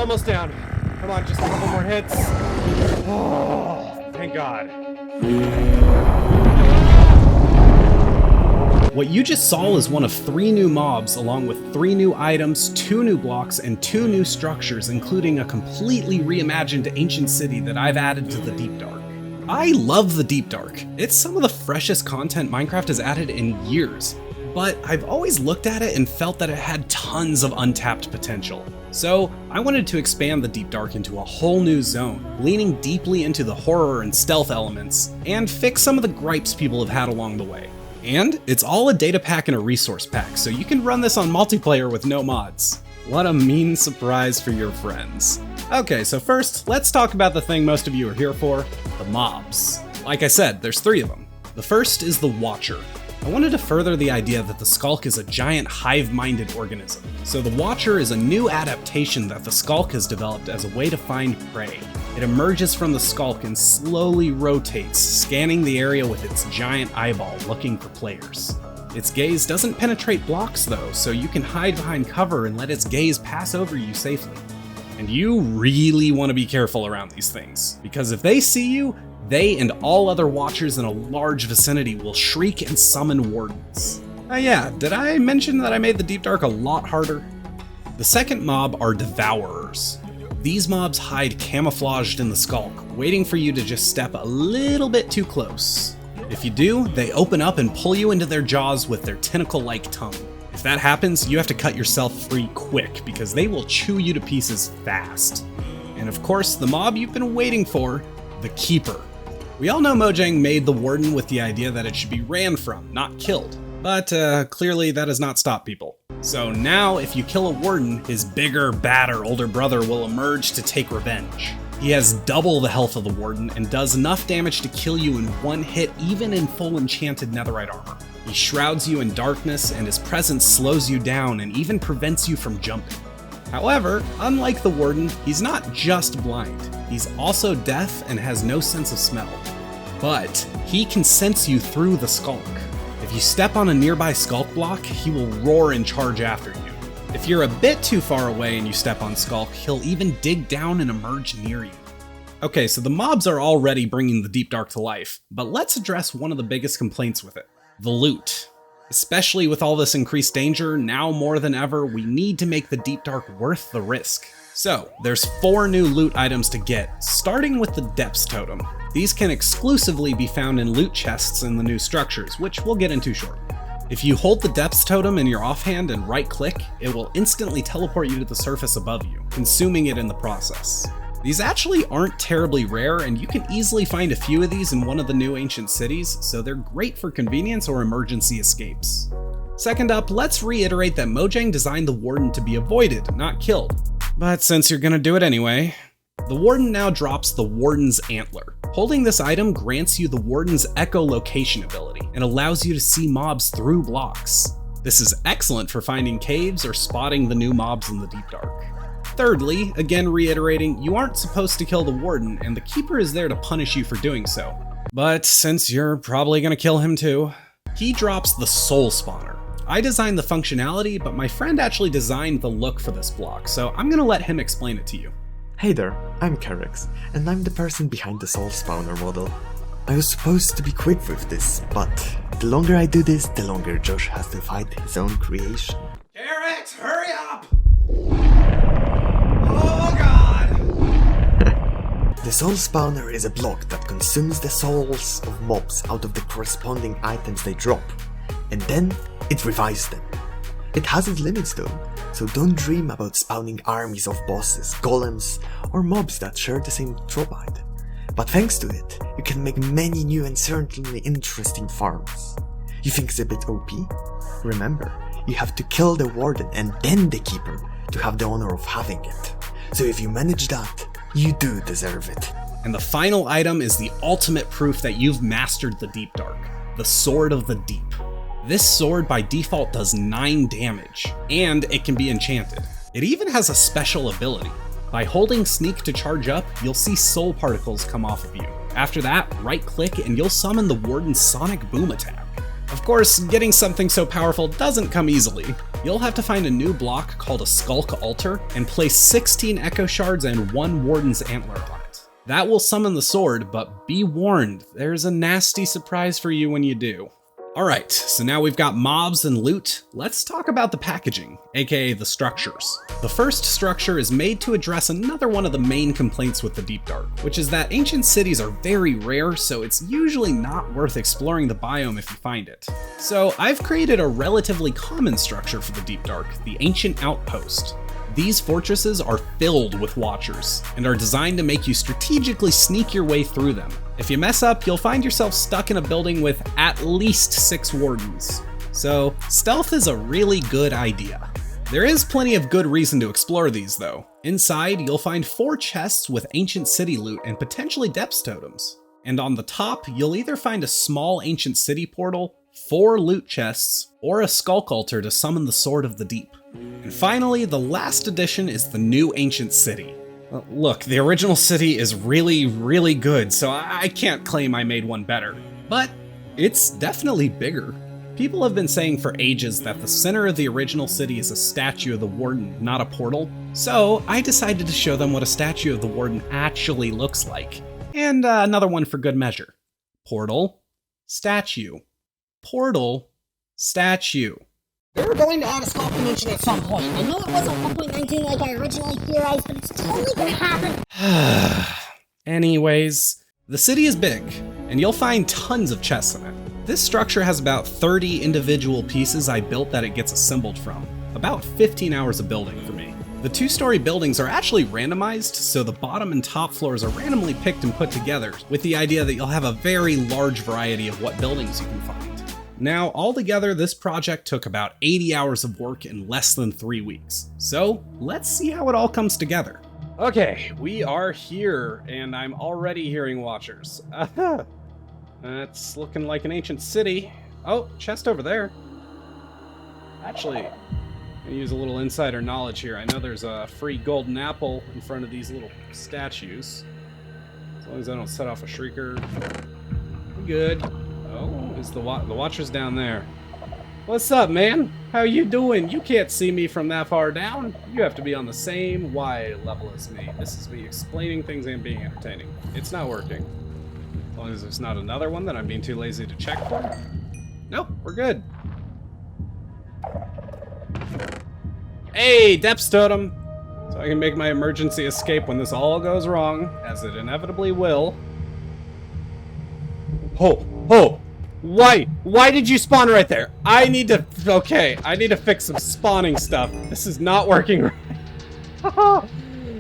almost down. Come on, just a couple more hits. Oh, thank God. What you just saw is one of 3 new mobs, along with 3 new items, 2 new blocks, and 2 new structures, including a completely reimagined ancient city that I've added to the Deep Dark. I love the Deep Dark. It's some of the freshest content Minecraft has added in years, but I've always looked at it and felt that it had tons of untapped potential. So I wanted to expand the Deep Dark into a whole new zone, leaning deeply into the horror and stealth elements, and fix some of the gripes people have had along the way. And it's all a data pack and a resource pack, so you can run this on multiplayer with no mods. What a mean surprise for your friends. Okay, so first, let's talk about the thing most of you are here for, the mobs. Like I said, there's 3 of them. The first is the Watcher. I wanted to further the idea that the Skulk is a giant hive-minded organism. So the Watcher is a new adaptation that the Skulk has developed as a way to find prey. It emerges from the Skulk and slowly rotates, scanning the area with its giant eyeball looking for players. Its gaze doesn't penetrate blocks though, so you can hide behind cover and let its gaze pass over you safely. And you really want to be careful around these things, because if they see you, they and all other Watchers in a large vicinity will shriek and summon Wardens. Yeah, did I mention that I made the Deep Dark a lot harder? The second mob are Devourers. These mobs hide camouflaged in the Skulk, waiting for you to just step a little bit too close. If you do, they open up and pull you into their jaws with their tentacle-like tongue. If that happens, you have to cut yourself free quick, because they will chew you to pieces fast. And of course, the mob you've been waiting for, the Keeper. We all know Mojang made the Warden with the idea that it should be ran from, not killed. But clearly that has not stopped people. So now if you kill a Warden, his bigger, badder older brother will emerge to take revenge. He has double the health of the Warden and does enough damage to kill you in one hit, even in full enchanted netherite armor. He shrouds you in darkness, and his presence slows you down and even prevents you from jumping. However, unlike the Warden, he's not just blind. He's also deaf and has no sense of smell. But he can sense you through the Skulk. If you step on a nearby Skulk block, he will roar and charge after you. If you're a bit too far away and you step on Skulk, he'll even dig down and emerge near you. Okay, so the mobs are already bringing the Deep Dark to life, but let's address one of the biggest complaints with it: the loot. Especially with all this increased danger, now more than ever, we need to make the Deep Dark worth the risk. So, there's 4 new loot items to get, starting with the Depths Totem. These can exclusively be found in loot chests in the new structures, which we'll get into shortly. If you hold the Depths Totem in your offhand and right-click, it will instantly teleport you to the surface above you, consuming it in the process. These actually aren't terribly rare, and you can easily find a few of these in one of the new ancient cities, so they're great for convenience or emergency escapes. Second up, let's reiterate that Mojang designed the Warden to be avoided, not killed. But since you're gonna do it anyway, the Warden now drops the Warden's Antler. Holding this item grants you the Warden's echolocation ability and allows you to see mobs through blocks. This is excellent for finding caves or spotting the new mobs in the Deep Dark. Thirdly, again reiterating, you aren't supposed to kill the Warden, and the Keeper is there to punish you for doing so. But since you're probably gonna kill him too, he drops the Soul Spawner. I designed the functionality, but my friend actually designed the look for this block, so I'm gonna let him explain it to you. Hey there, I'm Carex, and I'm the person behind the Soul Spawner model. I was supposed to be quick with this, but the longer I do this, the longer Josh has to fight his own creation. Carex, hurry up! Oh god! The Soul Spawner is a block that consumes the souls of mobs out of the corresponding items they drop, and then it revives them. It has its limits though, so don't dream about spawning armies of bosses, golems, or mobs that share the same drop item. But thanks to it, you can make many new and certainly interesting farms. You think it's a bit OP? Remember, you have to kill the Warden and then the Keeper to have the honor of having it. So if you manage that, you do deserve it. And the final item is the ultimate proof that you've mastered the Deep Dark, the Sword of the Deep. This sword by default does 9 damage, and it can be enchanted. It even has a special ability. By holding Sneak to charge up, you'll see soul particles come off of you. After that, right click and you'll summon the Warden's Sonic Boom attack. Of course, getting something so powerful doesn't come easily. You'll have to find a new block called a Skulk Altar and place 16 Echo Shards and 1 Warden's Antler on it. That will summon the sword, but be warned, there's a nasty surprise for you when you do. Alright, so now we've got mobs and loot, let's talk about the packaging, aka the structures. The first structure is made to address another one of the main complaints with the Deep Dark, which is that ancient cities are very rare, so it's usually not worth exploring the biome if you find it. So I've created a relatively common structure for the Deep Dark, the Ancient Outpost. These fortresses are filled with watchers, and are designed to make you strategically sneak your way through them. If you mess up, you'll find yourself stuck in a building with at least 6 wardens. So, stealth is a really good idea. There is plenty of good reason to explore these though. Inside, you'll find 4 chests with ancient city loot and potentially depths totems. And on the top, you'll either find a small ancient city portal, 4 loot chests, or a Skulk Altar to summon the Sword of the Deep. And finally, the last addition is the new ancient city. Look, the original city is really good, so I can't claim I made one better. But it's definitely bigger. People have been saying for ages that the center of the original city is a statue of the Warden, not a portal. So I decided to show them what a statue of the Warden actually looks like. And another one for good measure. Portal, statue. Portal, statue. We were going to add a sculpt dimension at some point. I know it wasn't 1.19 like I originally theorized, but it's totally gonna happen. Anyways, the city is big, and you'll find tons of chests in it. This structure has about 30 individual pieces I built that it gets assembled from. About 15 hours of building for me. The 2-story buildings are actually randomized, so the bottom and top floors are randomly picked and put together, with the idea that you'll have a very large variety of what buildings you can find. Now, altogether, this project took about 80 hours of work in less than 3 weeks. So, let's see how it all comes together. Okay, we are here, and I'm already hearing watchers. That's looking like an ancient city. Oh, chest over there. Actually, I'm gonna use a little insider knowledge here. I know there's a free golden apple in front of these little statues. As long as I don't set off a shrieker, I'm good. Oh, is the watcher's down there. What's up, man? How you doing? You can't see me from that far down. You have to be on the same Y level as me. This is me explaining things and being entertaining. It's not working. As long as there's not another one that I'm being too lazy to check for. Nope, we're good. Hey, depths totem! So I can make my emergency escape when this all goes wrong, as it inevitably will. Oh! Why did you spawn right there? I need to fix some spawning stuff. This is not working right.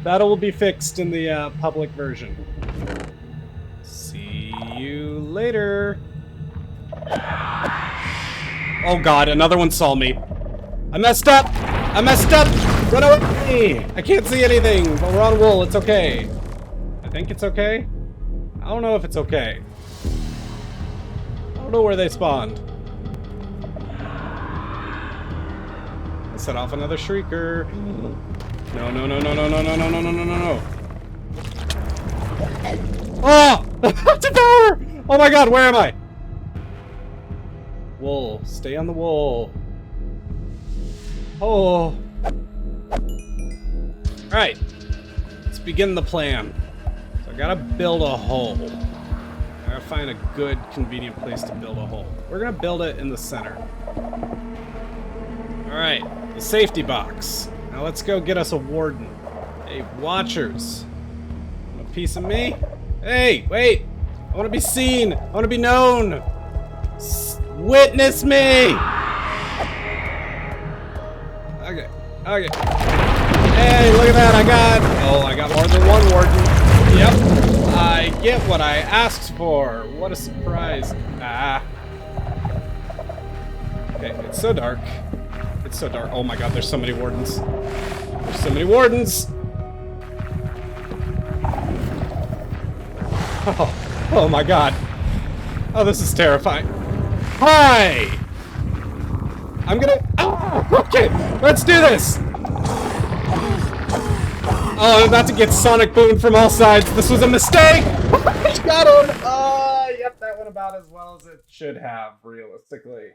That'll be fixed in the public version. See you later. Oh god, another one saw me. I messed up! Run away! I can't see anything, but we're on wool, it's okay. I think it's okay? I don't know if it's okay. I don't know where they spawned. I set off another shrieker. No. Oh! It's a tower! Oh my god, where am I? Wool. Stay on the wool. Oh. Alright. Let's begin the plan. So I gotta build a hole. I gotta find a good, convenient place to build a hole. We're gonna build it in the center. Alright. The safety box. Now let's go get us a warden. Hey, watchers. Want a piece of me? Hey, wait! I want to be seen! I want to be known! Witness me! Okay. Hey, look at that! I got more than one warden. Yep. I get what I asked for. What a surprise. Okay, it's so dark. It's so dark. Oh my god, there's so many wardens. There's so many wardens! Oh my god. Oh, this is terrifying. Hi! I'm gonna... Oh, okay, let's do this! Oh, I'm about to get sonic boom from all sides. This was a mistake! Got him! Yep, that went about as well as it should have, realistically.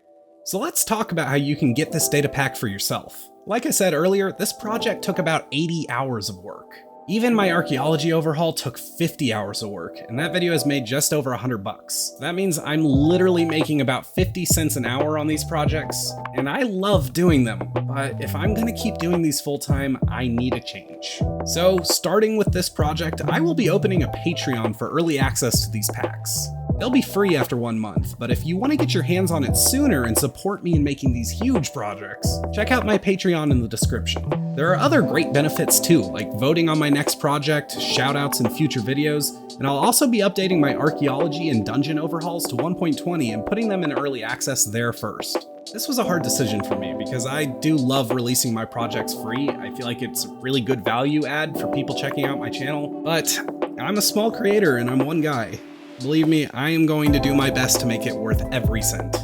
So let's talk about how you can get this data pack for yourself. Like I said earlier, this project took about 80 hours of work. Even my archaeology overhaul took 50 hours of work, and that video has made just over $100. That means I'm literally making about 50 cents an hour on these projects, and I love doing them, but if I'm gonna keep doing these full time, I need a change. So starting with this project, I will be opening a Patreon for early access to these packs. They'll be free after 1 month, but if you want to get your hands on it sooner and support me in making these huge projects, check out my Patreon in the description. There are other great benefits too, like voting on my next project, shoutouts in future videos, and I'll also be updating my archaeology and dungeon overhauls to 1.20 and putting them in early access there first. This was a hard decision for me because I do love releasing my projects free. I feel like it's a really good value add for people checking out my channel, but I'm a small creator and I'm one guy. Believe me, I am going to do my best to make it worth every cent.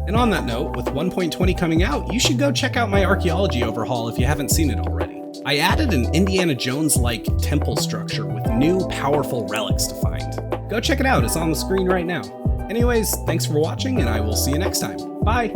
And on that note, with 1.20 coming out, you should go check out my archaeology overhaul if you haven't seen it already. I added an Indiana Jones-like temple structure with new powerful relics to find. Go check it out, it's on the screen right now. Anyways, thanks for watching and I will see you next time. Bye!